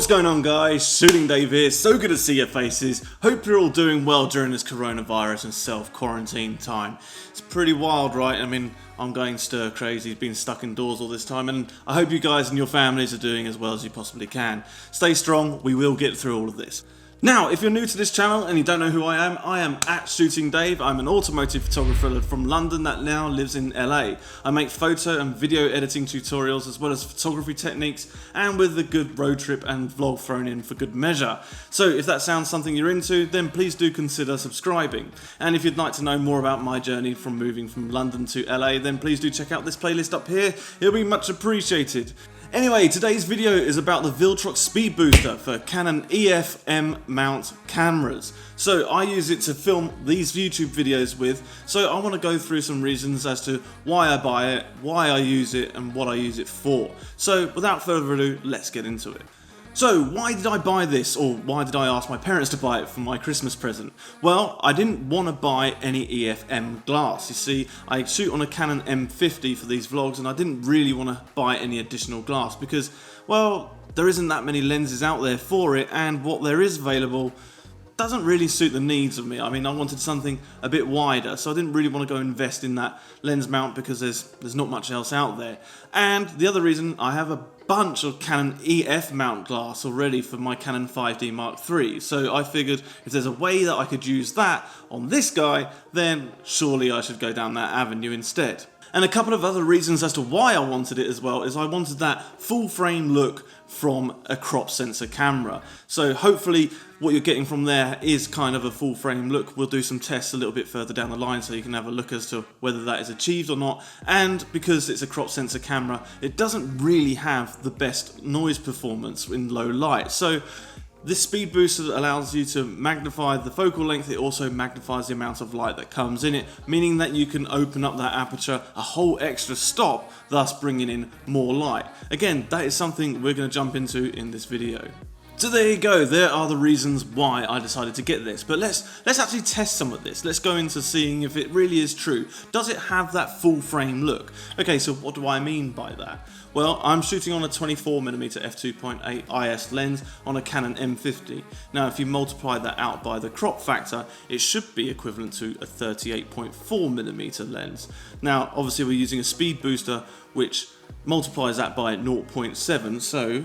What's going on, guys? Shooting Dave here. So good to see your faces. Hope you're all doing well during this coronavirus and self-quarantine time. It's pretty wild, right? I mean, I'm going stir crazy, being stuck indoors all this time, and I hope you guys and your families are doing as well as you possibly can. Stay strong, we will get through all of this. Now, if you're new to this channel and you don't know who I am at Shooting Dave. I'm an automotive photographer from London that now lives in LA. I make photo and video editing tutorials as well as photography techniques, and with a good road trip and vlog thrown in for good measure. So if that sounds something you're into, then please do consider subscribing. And if you'd like to know more about my journey from moving from London to LA, then please do check out this playlist up here. It'll be much appreciated. Anyway, today's video is about the Viltrox Speedbooster for Canon EF-M mount cameras. So I use it to film these YouTube videos with, so I want to go through some reasons as to why I buy it, why I use it, and what I use it for. So without further ado, let's get into it. So why did I buy this, or why did I ask my parents to buy it for my Christmas present? Well, I didn't want to buy any EF-M glass. You see, I shoot on a Canon M50 for these vlogs, and I didn't really want to buy any additional glass because, well, there isn't that many lenses out there for it, and what there is available doesn't really suit the needs of me. I mean, I wanted something a bit wider, so I didn't really want to go invest in that lens mount because there's not much else out there. And the other reason, I have a bunch of Canon EF mount glass already for my Canon 5D Mark III, so I figured if there's a way that I could use that on this guy, then surely I should go down that avenue instead. And a couple of other reasons as to why I wanted it as well is I wanted that full frame look from a crop sensor camera. So hopefully what you're getting from there is kind of a full frame look. We'll do some tests a little bit further down the line so you can have a look as to whether that is achieved or not. And because it's a crop sensor camera, it doesn't really have the best noise performance in low light. So this speed booster allows you to magnify the focal length. It also magnifies the amount of light that comes in it, meaning that you can open up that aperture a whole extra stop, thus bringing in more light. Again, that is something we're going to jump into in this video. So there you go, there are the reasons why I decided to get this, but let's actually test some of this. Let's go into seeing if it really is true. Does it have that full frame look? Okay, so what do I mean by that? Well, I'm shooting on a 24mm f2.8 IS lens on a Canon M50. Now if you multiply that out by the crop factor, it should be equivalent to a 38.4mm lens. Now obviously we're using a speed booster which multiplies that by 0.7, so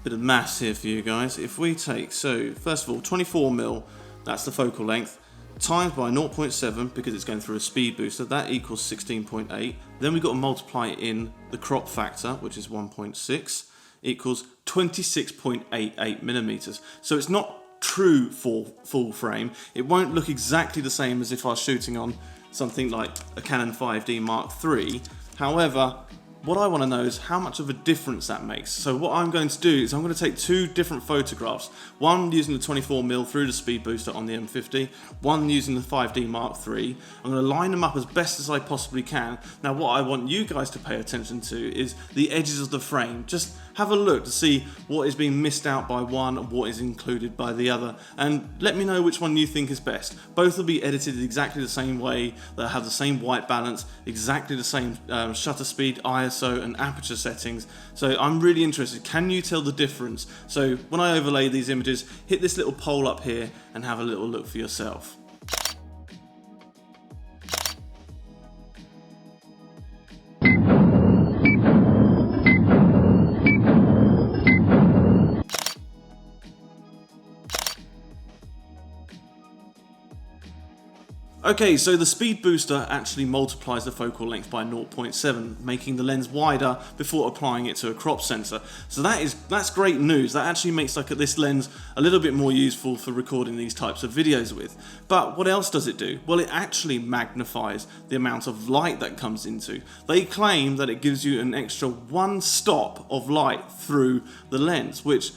bit of maths here for you guys. If we take, so first of all 24mm, that's the focal length, times by 0.7 because it's going through a speed booster, that equals 16.8. Then we've got to multiply in the crop factor, which is 1.6, equals 26.88mm. So it's not true full frame. It won't look exactly the same as if I was shooting on something like a Canon 5D Mark III. However, what I want to know is how much of a difference that makes. So what I'm going to do is I'm going to take two different photographs. One using the 24mm through the speed booster on the M50, one using the 5D Mark III. I'm going to line them up as best as I possibly can. Now what I want you guys to pay attention to is the edges of the frame. Just have a look to see what is being missed out by one and what is included by the other, and let me know which one you think is best. Both will be edited exactly the same way, they'll have the same white balance, exactly the same shutter speed, ISO and aperture settings. So I'm really interested, can you tell the difference? So when I overlay these images, hit this little poll up here and have a little look for yourself. Okay, so the speed booster actually multiplies the focal length by 0.7, making the lens wider before applying it to a crop sensor. So that's great news. That actually makes this lens a little bit more useful for recording these types of videos with. But what else does it do? Well, it actually magnifies the amount of light that comes into. They claim that it gives you an extra one stop of light through the lens, which,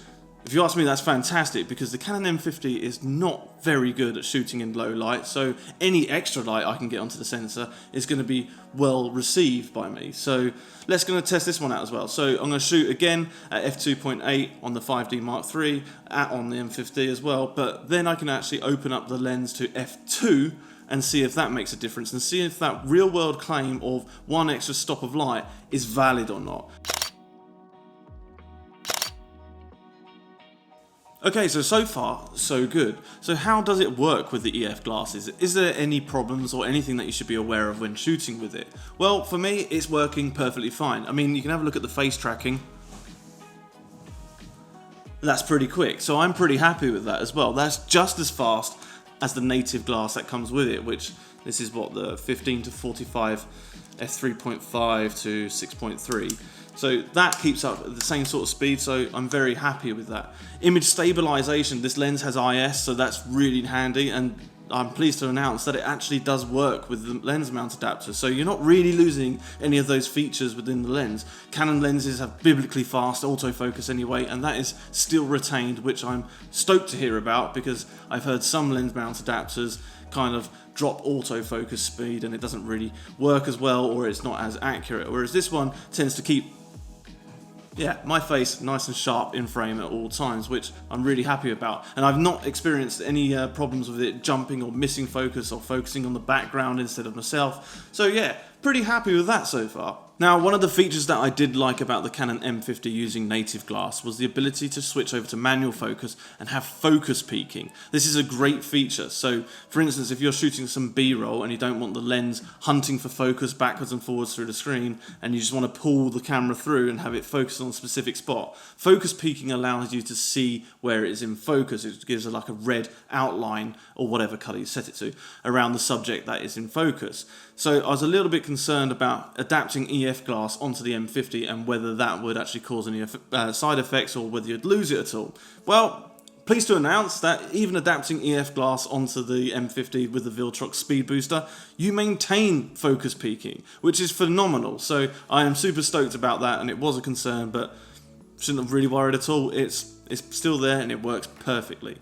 if you ask me, that's fantastic because the Canon M50 is not very good at shooting in low light, so any extra light I can get onto the sensor is going to be well received by me. So let's going to test this one out as well. So I'm going to shoot again at f2.8 on the 5D Mark III, on the M50 as well, but then I can actually open up the lens to f2 and see if that makes a difference and see if that real world claim of one extra stop of light is valid or not. Okay, so far, so good. So how does it work with the EF glasses? Is there any problems or anything that you should be aware of when shooting with it? Well, for me, it's working perfectly fine. I mean, you can have a look at the face tracking. That's pretty quick, so I'm pretty happy with that as well. That's just as fast as the native glass that comes with it, which this is what, the 15 to 45 f3.5 to 6.3. So that keeps up at the same sort of speed, so I'm very happy with that. Image stabilization, this lens has IS, so that's really handy, and I'm pleased to announce that it actually does work with the lens mount adapter, so you're not really losing any of those features within the lens. Canon lenses have biblically fast autofocus anyway, and that is still retained, which I'm stoked to hear about, because I've heard some lens mount adapters kind of drop autofocus speed and it doesn't really work as well, or it's not as accurate, whereas this one tends to keep my face nice and sharp in frame at all times, which I'm really happy about. And I've not experienced any problems with it jumping or missing focus or focusing on the background instead of myself. So yeah, pretty happy with that so far. Now, one of the features that I did like about the Canon M50 using native glass was the ability to switch over to manual focus and have focus peaking. This is a great feature. So, for instance, if you're shooting some B-roll and you don't want the lens hunting for focus backwards and forwards through the screen, and you just want to pull the camera through and have it focus on a specific spot, focus peaking allows you to see where it is in focus. It gives like a red outline, or whatever colour you set it to, around the subject that is in focus. So I was a little bit concerned about adapting EF glass onto the M50 and whether that would actually cause any side effects or whether you'd lose it at all. Well, pleased to announce that even adapting EF glass onto the M50 with the Viltrox Speedbooster, you maintain focus peaking, which is phenomenal. So I am super stoked about that, and it was a concern, but shouldn't have really worried at all. It's still there and it works perfectly.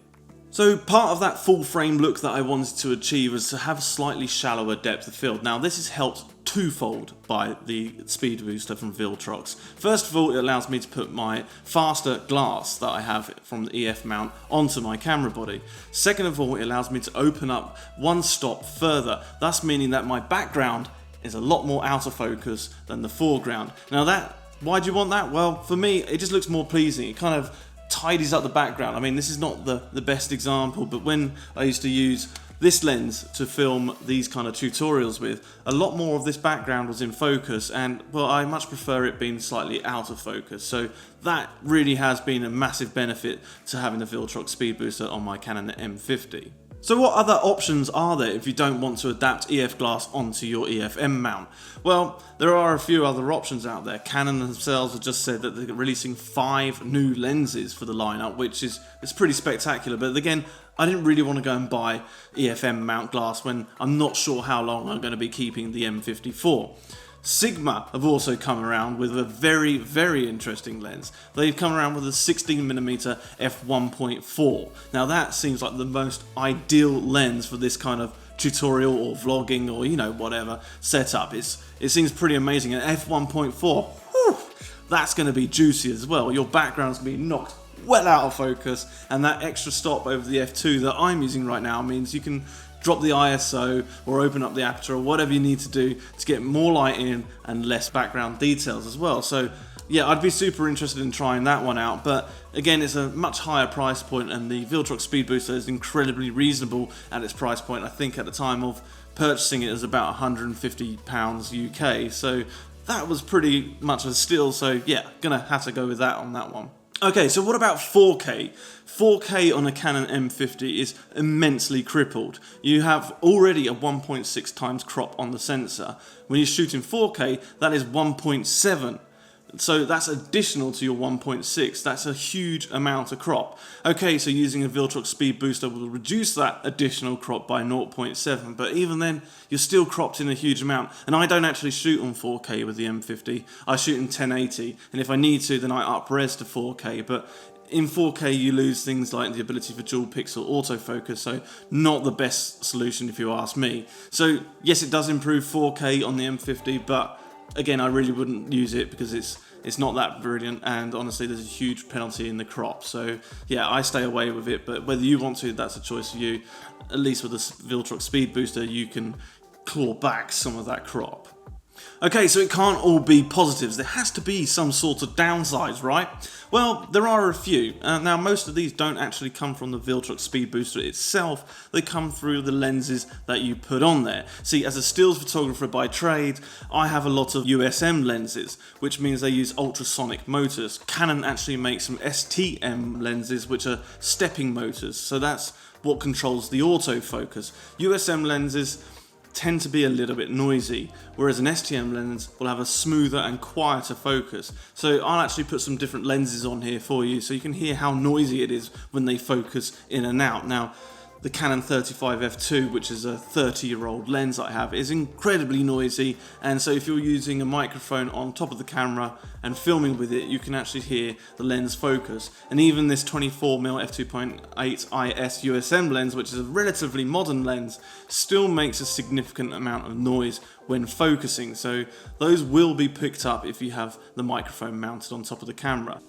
So part of that full frame look that I wanted to achieve was to have a slightly shallower depth of field. Now this is helped twofold by the Speedbooster from Viltrox. First of all, it allows me to put my faster glass that I have from the EF mount onto my camera body. Second of all, it allows me to open up one stop further, thus meaning that my background is a lot more out of focus than the foreground. Now why do you want that? Well, for me, it just looks more pleasing. It kind of tidies up the background. I mean, this is not the best example, but when I used to use this lens to film these kind of tutorials with, a lot more of this background was in focus, and well, I much prefer it being slightly out of focus. So that really has been a massive benefit to having the Viltrox Speedbooster on my Canon M50. So what other options are there if you don't want to adapt EF glass onto your EF-M mount? Well, there are a few other options out there. Canon themselves have just said that they're releasing 5 new lenses for the lineup, which is pretty spectacular. But again, I didn't really want to go and buy EF-M mount glass when I'm not sure how long I'm going to be keeping the M50 for. Sigma have also come around with a very, very interesting lens. They've come around with a 16mm f1.4. Now that seems like the most ideal lens for this kind of tutorial or vlogging or, you know, whatever setup. It seems pretty amazing. And f1.4, whew, that's going to be juicy as well. Your background's going to be knocked well out of focus, and that extra stop over the f2 that I'm using right now means you can drop the ISO or open up the aperture or whatever you need to do to get more light in and less background details as well. So yeah, I'd be super interested in trying that one out, but again, it's a much higher price point, and the Viltrox Speedbooster is incredibly reasonable at its price point. I think at the time of purchasing it was about £150 UK, so that was pretty much a steal. So yeah, gonna have to go with that on that one. Okay, so what about 4K? 4K on a Canon M50 is immensely crippled. You have already a 1.6 times crop on the sensor. When you're shooting 4K, that is 1.7. So that's additional to your 1.6. That's a huge amount of crop. Okay, so using a Viltrox Speedbooster will reduce that additional crop by 0.7, but even then, you're still cropped in a huge amount. And I don't actually shoot on 4K with the M50. I shoot in 1080, and if I need to, then I up-res to 4K, but in 4K you lose things like the ability for dual pixel autofocus, so not the best solution if you ask me. So yes, it does improve 4K on the M50, but again, I really wouldn't use it because it's not that brilliant, and honestly there's a huge penalty in the crop. So yeah, I stay away with it, but whether you want to, that's a choice for you. At least with the Viltrox Speedbooster you can claw back some of that crop. Okay, so it can't all be positives. There has to be some sort of downsides, right? Well, there are a few. Now, most of these don't actually come from the Viltrox Speedbooster itself. They come through the lenses that you put on there. See, as a stills photographer by trade, I have a lot of USM lenses, which means they use ultrasonic motors. Canon actually makes some STM lenses, which are stepping motors. So that's what controls the autofocus. USM lenses tend to be a little bit noisy, whereas an STM lens will have a smoother and quieter focus. So I'll actually put some different lenses on here for you so you can hear how noisy it is when they focus in and out. Now, the Canon 35f2, which is a 30-year-old lens I have, is incredibly noisy, and so if you're using a microphone on top of the camera and filming with it, you can actually hear the lens focus. And even this 24mm f2.8 IS USM lens, which is a relatively modern lens, still makes a significant amount of noise when focusing, so those will be picked up if you have the microphone mounted on top of the camera.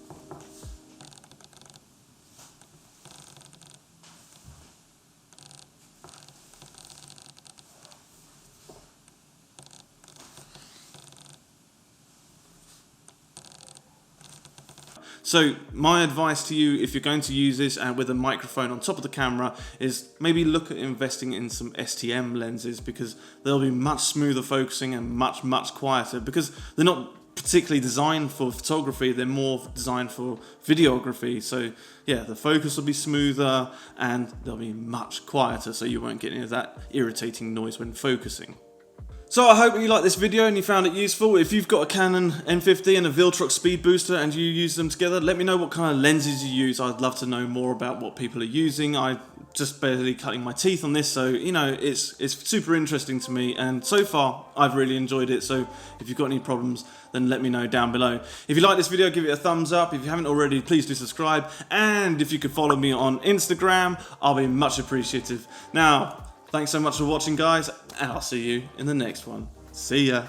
So my advice to you, if you're going to use this with a microphone on top of the camera, is maybe look at investing in some STM lenses, because they'll be much smoother focusing and much quieter, because they're not particularly designed for photography, they're more designed for videography. So yeah, the focus will be smoother and they'll be much quieter, so you won't get any of that irritating noise when focusing. So I hope you liked this video and you found it useful. If you've got a Canon M50 and a Viltrox Speedbooster and you use them together, let me know what kind of lenses you use. I'd love to know more about what people are using. I'm just barely cutting my teeth on this, so you know, it's super interesting to me, and so far I've really enjoyed it. So if you've got any problems, then let me know down below. If you like this video, give it a thumbs up. If you haven't already, please do subscribe, and if you could follow me on Instagram, I'll be much appreciative. Now, thanks so much for watching, guys, and I'll see you in the next one. See ya.